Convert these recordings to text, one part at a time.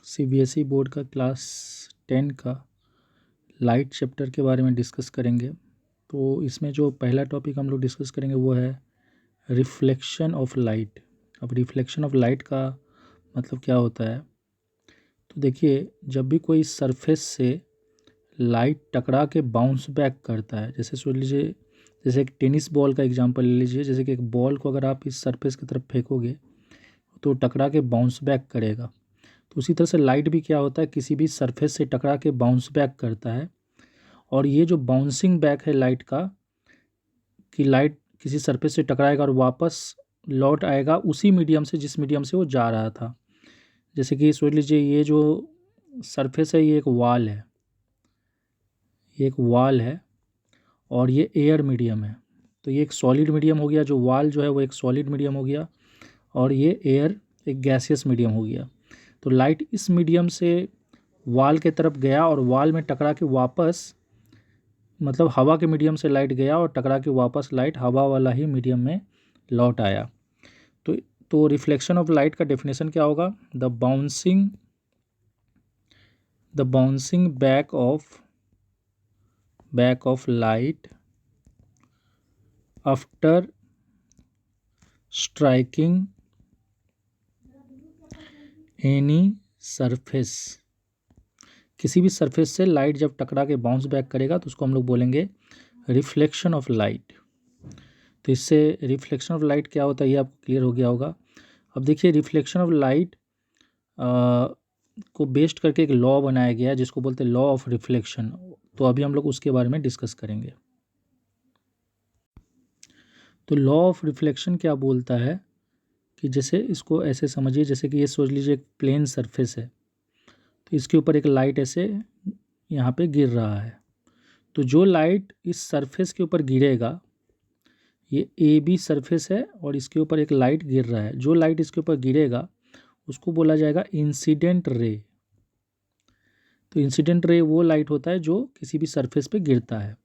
CBSE board का class 10 का light chapter के बारे में डिस्कस करेंगे। तो इसमें जो पहला टॉपिक हम लोग डिस्कस करेंगे वो है रिफ्लेक्शन ऑफ लाइट। अब रिफ्लेक्शन ऑफ लाइट का मतलब क्या होता है? तो देखिए, जब भी कोई सरफेस से लाइट टकरा के बाउंस बैक करता है, जैसे सोच लीजिए, जैसे एक टेनिस बॉल का एग्जांपल ले लीजिए। जैसे कि एक बॉल को अगर आप इस सरफेस की तरफ फेंकोगे तो टकरा के बाउंस बैक करेगा। तो उसी तरह से लाइट भी क्या होता है, किसी भी सरफेस से टकरा के बाउंस बैक करता है। और ये जो बाउंसिंग बैक है लाइट का, कि लाइट किसी सरफेस से टकराएगा और वापस लौट आएगा उसी मीडियम से जिस मीडियम से वो जा रहा था। जैसे कि सोच लीजिए, ये जो सरफेस है ये एक वॉल है, ये एक वॉल है और ये एयर मीडियम है। तो ये एक सॉलिड मीडियम हो गया, जो वॉल जो है वो एक सॉलिड मीडियम हो गया और ये एयर एक गैसियस मीडियम हो गया। तो लाइट इस मीडियम से वॉल के तरफ गया और वॉल में टकरा के वापस, मतलब हवा के मीडियम से लाइट गया और टकरा के वापस लाइट हवा वाला ही मीडियम में लौट आया। तो रिफ्लेक्शन ऑफ लाइट का डेफिनेशन क्या होगा? The bouncing back of light after striking any surface. किसी भी सरफेस से लाइट जब टकरा के बाउंस बैक करेगा तो उसको हम लोग बोलेंगे रिफ्लेक्शन ऑफ लाइट। तो इससे रिफ्लेक्शन ऑफ लाइट क्या होता है ये आपको क्लियर हो गया होगा। अब देखिए, रिफ्लेक्शन ऑफ लाइट को बेस्ड करके एक लॉ बनाया गया है जिसको बोलते हैं लॉ ऑफ रिफ्लेक्शन। तो अभी हम लोग उसके बारे में डिस्कस करेंगे। तो लॉ ऑफ रिफ्लेक्शन क्या बोलता है कि जैसे इसको ऐसे समझिए, जैसे कि ये सोच लीजिए एक प्लेन सरफेस है, तो इसके ऊपर एक लाइट ऐसे यहाँ पे गिर रहा है। तो जो लाइट इस सरफेस के ऊपर गिरेगा, ये ए बी सरफेस है और इसके ऊपर एक लाइट गिर रहा है, जो लाइट इसके ऊपर गिरेगा उसको बोला जाएगा इंसिडेंट रे। तो इंसिडेंट रे वो लाइट होता है जो किसी भी सरफेस पे गिरता है।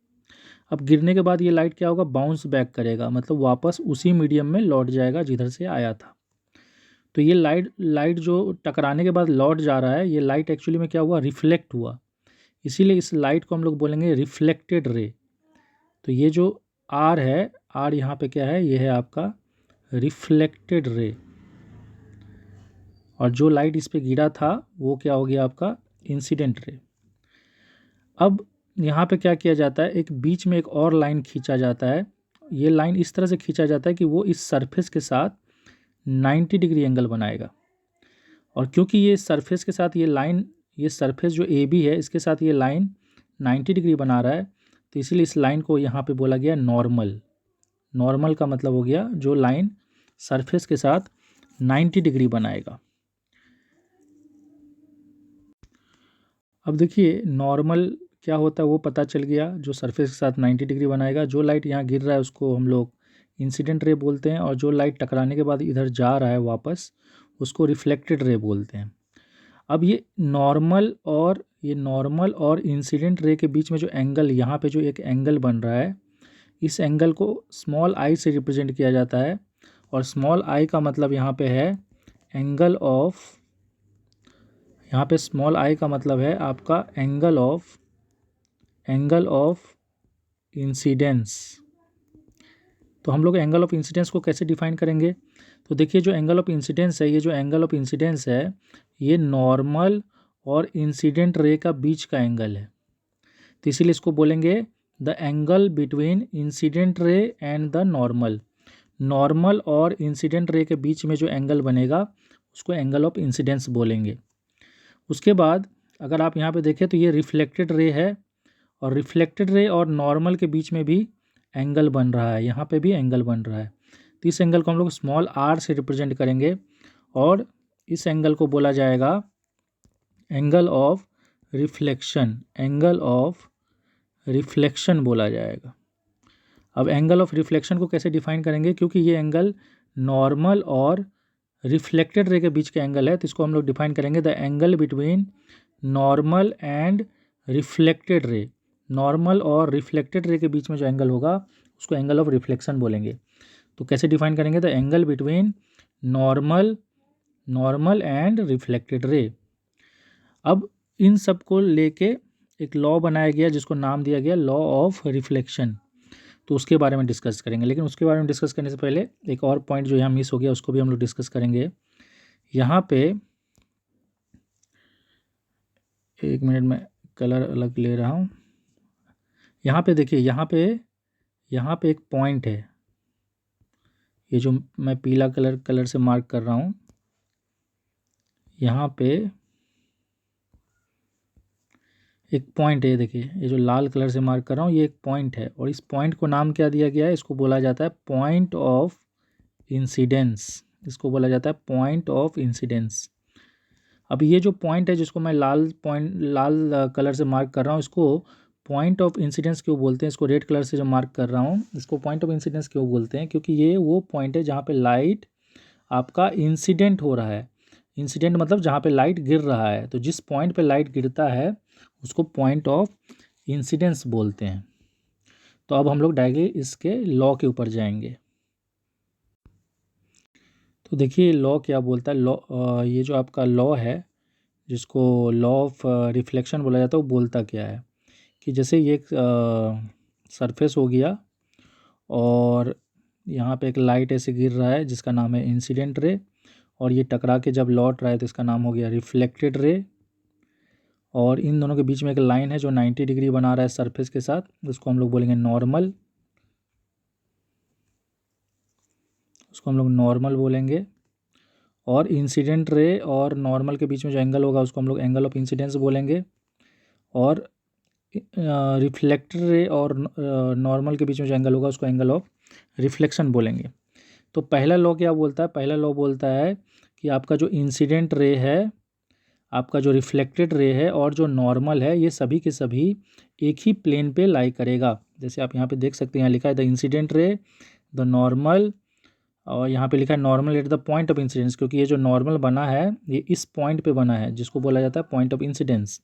अब गिरने के बाद ये लाइट क्या होगा? बाउंस बैक करेगा, मतलब वापस उसी मीडियम में लौट जाएगा जिधर से आया था। तो ये लाइट जो टकराने के बाद लौट जा रहा है, ये लाइट एक्चुअली में क्या हुआ? रिफ्लेक्ट हुआ। इसीलिए इस लाइट को हम लोग बोलेंगे रिफ्लेक्टेड रे। तो ये जो आर है, आर यहाँ पे क्या है? ये है आपका रिफ्लेक्टेड रे। और जो लाइट इस पे गिरा था वो क्या हो गया? आपका इंसिडेंट रे। अब यहाँ पे क्या किया जाता है? एक बीच में एक और लाइन खींचा जाता है। ये लाइन इस तरह से खींचा जाता है कि वो इस सरफेस के साथ 90 डिग्री एंगल बनाएगा। और क्योंकि ये सरफेस के साथ ये लाइन, ये सरफेस जो ए बी है इसके साथ ये लाइन 90 डिग्री बना रहा है, तो इसीलिए इस लाइन को यहाँ पे बोला गया नॉर्मल। नॉर्मल का मतलब हो गया जो लाइन सरफेस के साथ 90 डिग्री बनाएगा। अब देखिए, नॉर्मल क्या होता है वो पता चल गया, जो सरफेस के साथ 90 डिग्री बनाएगा। जो लाइट यहाँ गिर रहा है उसको हम लोग इंसिडेंट रे बोलते हैं, और जो लाइट टकराने के बाद इधर जा रहा है वापस उसको रिफ्लेक्टेड रे बोलते हैं। अब ये नॉर्मल और इंसिडेंट रे के बीच में जो एंगल, यहाँ पे जो एक एंगल बन रहा है, इस एंगल को स्मॉल आई से रिप्रेजेंट किया जाता है। और स्मॉल आई का मतलब यहाँ पे है एंगल ऑफ, यहाँ पे स्मॉल आई का मतलब है आपका एंगल ऑफ इंसिडेंस। तो हम लोग एंगल ऑफ इंसिडेंस को कैसे डिफाइन करेंगे? तो देखिए, जो एंगल ऑफ इंसिडेंस है, ये जो एंगल ऑफ इंसिडेंस है ये नॉर्मल और इंसिडेंट रे का बीच का एंगल है। तो इसीलिए इसको बोलेंगे the angle between incident ray and the normal. Normal और इंसिडेंट रे के बीच में जो एंगल बनेगा उसको एंगल ऑफ इंसिडेंस बोलेंगे। उसके बाद अगर आप यहाँ पे देखें तो ये रिफ्लेक्टेड रे है, और रिफ्लेक्टेड रे और नॉर्मल के बीच में भी एंगल बन रहा है, यहाँ पे भी एंगल बन रहा है। तो इस एंगल को हम लोग स्मॉल आर से रिप्रेजेंट करेंगे और इस एंगल को बोला जाएगा angle of reflection. Angle of reflection बोला जाएगा। अब एंगल ऑफ रिफ्लेक्शन को कैसे डिफाइन करेंगे? क्योंकि ये एंगल नॉर्मल और रिफ्लेक्टेड रे के बीच का एंगल है, तो इसको हम लोग डिफाइन करेंगे the angle between normal and reflected ray. Normal और रिफ्लेक्टेड रे के बीच में जो एंगल होगा उसको एंगल ऑफ रिफ्लेक्शन बोलेंगे। तो कैसे डिफाइन करेंगे? The angle between normal normal and reflected ray. अब इन सब को लेके एक लॉ बनाया गया जिसको नाम दिया गया लॉ ऑफ रिफ्लेक्शन। तो उसके बारे में डिस्कस करेंगे, लेकिन उसके बारे में डिस्कस करने से पहले एक और पॉइंट जो यहाँ मिस हो गया उसको भी हम लोग डिस्कस करेंगे। यहाँ पे 1 मिनट में कलर अलग ले रहा हूँ। यहाँ पे देखिए, यहाँ पे एक पॉइंट है, ये जो मैं पीला कलर से मार्क कर रहा हूँ, यहाँ पे एक पॉइंट है। देखिए ये जो लाल कलर से मार्क कर रहा हूँ ये एक पॉइंट है, और इस पॉइंट को नाम क्या दिया गया है, इसको बोला जाता है पॉइंट ऑफ इंसिडेंस। इसको बोला जाता है पॉइंट ऑफ इंसिडेंस। अब ये जो पॉइंट है जिसको मैं लाल कलर से मार्क कर रहा हूँ, इसको पॉइंट ऑफ इंसिडेंस क्यों बोलते हैं? इसको रेड कलर से जो मार्क कर रहा हूँ इसको पॉइंट ऑफ इंसिडेंस क्यों बोलते हैं? क्योंकि ये वो पॉइंट है जहाँ पे लाइट आपका इंसिडेंट हो रहा है। इंसिडेंट मतलब जहाँ पे लाइट गिर रहा है, तो जिस पॉइंट पे लाइट गिरता है उसको पॉइंट ऑफ इंसिडेंस बोलते हैं। तो अब हम लोग डायरेक्टली इसके लॉ के ऊपर जाएंगे। तो देखिए लॉ क्या बोलता है। लॉ, ये जो आपका लॉ है जिसको लॉ ऑफ रिफ्लेक्शन बोला जाता है, वो बोलता क्या है कि जैसे ये एक सरफेस हो गया और यहाँ पे एक लाइट ऐसे गिर रहा है जिसका नाम है इंसिडेंट रे, और ये टकरा के जब लौट रहा है तो इसका नाम हो गया रिफ्लेक्टेड रे। और इन दोनों के बीच में एक लाइन है जो 90 डिग्री बना रहा है सरफेस के साथ, उसको हम लोग बोलेंगे नॉर्मल। उसको हम लोग नॉर्मल बोलेंगे। और इंसिडेंट रे और नॉर्मल के बीच में जो एंगल होगा उसको हम लोग एंगल ऑफ इंसिडेंस बोलेंगे। और रिफ्लेक्टेड रे और नॉर्मल के बीच में जो एंगल होगा उसको एंगल ऑफ रिफ्लेक्शन बोलेंगे। तो पहला लॉ क्या बोलता है? पहला लॉ बोलता है कि आपका जो इंसिडेंट रे है, आपका जो रिफ्लेक्टेड रे है और जो नॉर्मल है, ये सभी के सभी एक ही प्लेन पे लाई करेगा। जैसे आप यहाँ पे देख सकते हैं, यहाँ लिखा है the incident ray, the normal, और यहाँ पे लिखा है normal at the point of incidence, क्योंकि ये जो नॉर्मल बना है ये इस पॉइंट पे बना है जिसको बोला जाता है पॉइंट ऑफ इंसिडेंस।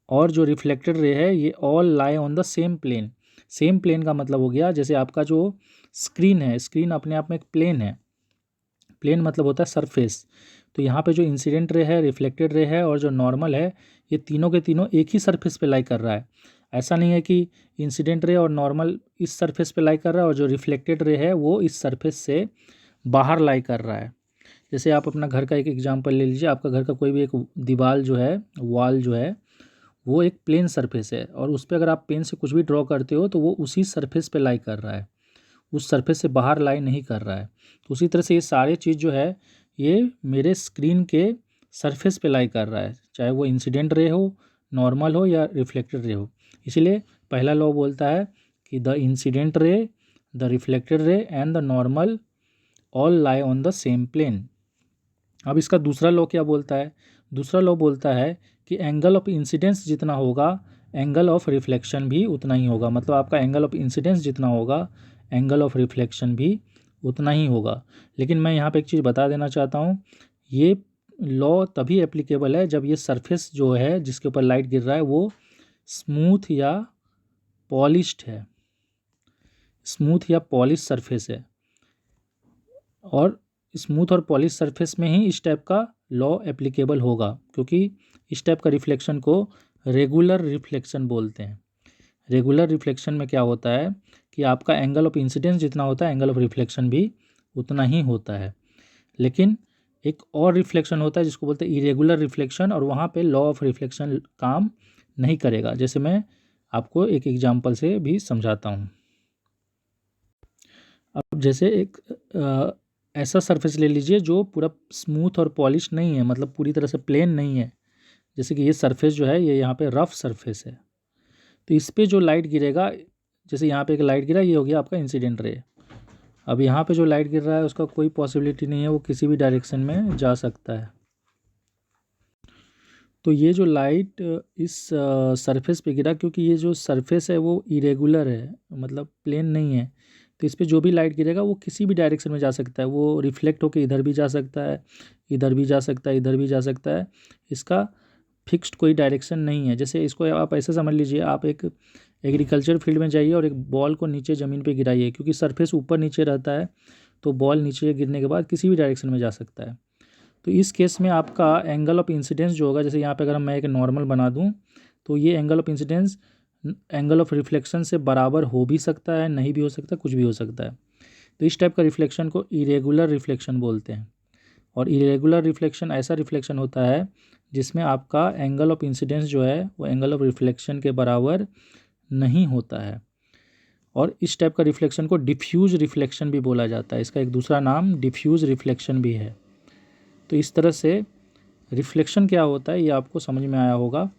और जो रिफ्लेक्टेड रे है ये all lie on the same plane. Same plane का मतलब हो गया जैसे आपका जो स्क्रीन है, स्क्रीन अपने आप में एक प्लेन है। प्लेन मतलब होता है सरफेस। तो यहाँ पे जो इंसिडेंट रे है, रिफ्लेक्टेड रे है और जो नॉर्मल है, ये तीनों के तीनों एक ही सरफेस पे लाई कर रहा है। ऐसा नहीं है कि इंसिडेंट रे और नॉर्मल इस सरफेस पे लाई कर रहा है और जो रिफ्लेक्टेड रे है वो इस सरफेस से बाहर लाई कर रहा है। जैसे आप अपना घर का एक एग्जांपल ले लीजिए। आपका घर का कोई भी एक दीवार जो है, वॉल जो है, वो एक प्लेन सरफेस है और उस पर अगर आप पेन से कुछ भी ड्रॉ करते हो तो वो उसी सरफेस पे लाई कर रहा है, उस सरफेस से बाहर लाई नहीं कर रहा है। तो उसी तरह से ये सारे चीज़ जो है ये मेरे स्क्रीन के सरफेस पे लाई कर रहा है, चाहे वो इंसिडेंट रे हो, नॉर्मल हो या रिफ्लेक्टेड रे हो। इसीलिए पहला लॉ बोलता है कि the incident ray, the reflected ray and the normal all lie on the same plane. अब इसका दूसरा लॉ क्या बोलता है? दूसरा लॉ बोलता है कि एंगल ऑफ इंसिडेंस जितना होगा एंगल ऑफ रिफ्लेक्शन भी उतना ही होगा। मतलब आपका एंगल ऑफ इंसिडेंस जितना होगा एंगल ऑफ रिफ्लेक्शन भी उतना ही होगा। लेकिन मैं यहाँ पे एक चीज़ बता देना चाहता हूँ, ये लॉ तभी एप्लीकेबल है जब ये सरफेस जो है जिसके ऊपर लाइट गिर रहा है वो स्मूथ या पॉलिश्ड है, स्मूथ या पॉलिश सरफेस है। और स्मूथ और पॉलिश सरफेस में ही इस टाइप का लॉ एप्लीकेबल होगा, क्योंकि इस टाइप का रिफ्लेक्शन को रेगुलर रिफ्लेक्शन बोलते हैं। रेगुलर रिफ्लेक्शन में क्या होता है कि आपका एंगल ऑफ इंसिडेंस जितना होता है एंगल ऑफ रिफ्लेक्शन भी उतना ही होता है। लेकिन एक और रिफ्लेक्शन होता है जिसको बोलते हैं इरेगुलर रिफ्लेक्शन, और वहाँ पे लॉ ऑफ रिफ्लेक्शन काम नहीं करेगा। जैसे मैं आपको एक एग्जांपल से भी समझाता हूँ। अब जैसे एक ऐसा सरफेस ले लीजिए जो पूरा स्मूथ और पॉलिश नहीं है, मतलब पूरी तरह से प्लेन नहीं है। जैसे कि ये सरफेस जो है ये यहाँ पे रफ सरफेस है, तो इस पर जो लाइट गिरेगा, जैसे यहाँ पे एक लाइट गिरा, ये हो गया आपका इंसिडेंट रे। अब यहाँ पे जो लाइट गिर रहा है उसका कोई पॉसिबिलिटी नहीं है, वो किसी भी डायरेक्शन में जा सकता है। तो ये जो लाइट इस सरफेस पे गिरा, क्योंकि ये जो सरफेस है वो इरेगुलर है, मतलब प्लेन नहीं है, तो इस पर जो भी लाइट गिरेगा वो किसी भी डायरेक्शन में जा सकता है। वो रिफ्लेक्ट होकर इधर भी जा सकता है, इधर भी जा सकता है, इधर भी जा सकता है। इसका फिक्स्ड कोई डायरेक्शन नहीं है। जैसे इसको आप ऐसे समझ लीजिए, आप एक एग्रीकल्चर फील्ड में जाइए और एक बॉल को नीचे ज़मीन पे गिराइए, क्योंकि सरफेस ऊपर नीचे रहता है तो बॉल नीचे गिरने के बाद किसी भी डायरेक्शन में जा सकता है। तो इस केस में आपका एंगल ऑफ इंसिडेंस जो होगा, जैसे यहाँ पे अगर मैं एक नॉर्मल बना दूँ तो ये angle of incidence angle of reflection से बराबर हो भी सकता है, नहीं भी हो सकता, कुछ भी हो सकता है। तो इस टाइप का रिफ्लेक्शन को इरेगुलर रिफ्लेक्शन बोलते हैं। और इरेगुलर रिफ्लेक्शन ऐसा रिफ्लेक्शन होता है जिसमें आपका एंगल ऑफ इंसिडेंस जो है वो एंगल ऑफ रिफ्लेक्शन के बराबर नहीं होता है। और इस टाइप का रिफ्लेक्शन को डिफ्यूज रिफ्लेक्शन भी बोला जाता है। इसका एक दूसरा नाम डिफ्यूज रिफ्लेक्शन भी है। तो इस तरह से रिफ्लेक्शन क्या होता है ये आपको समझ में आया होगा।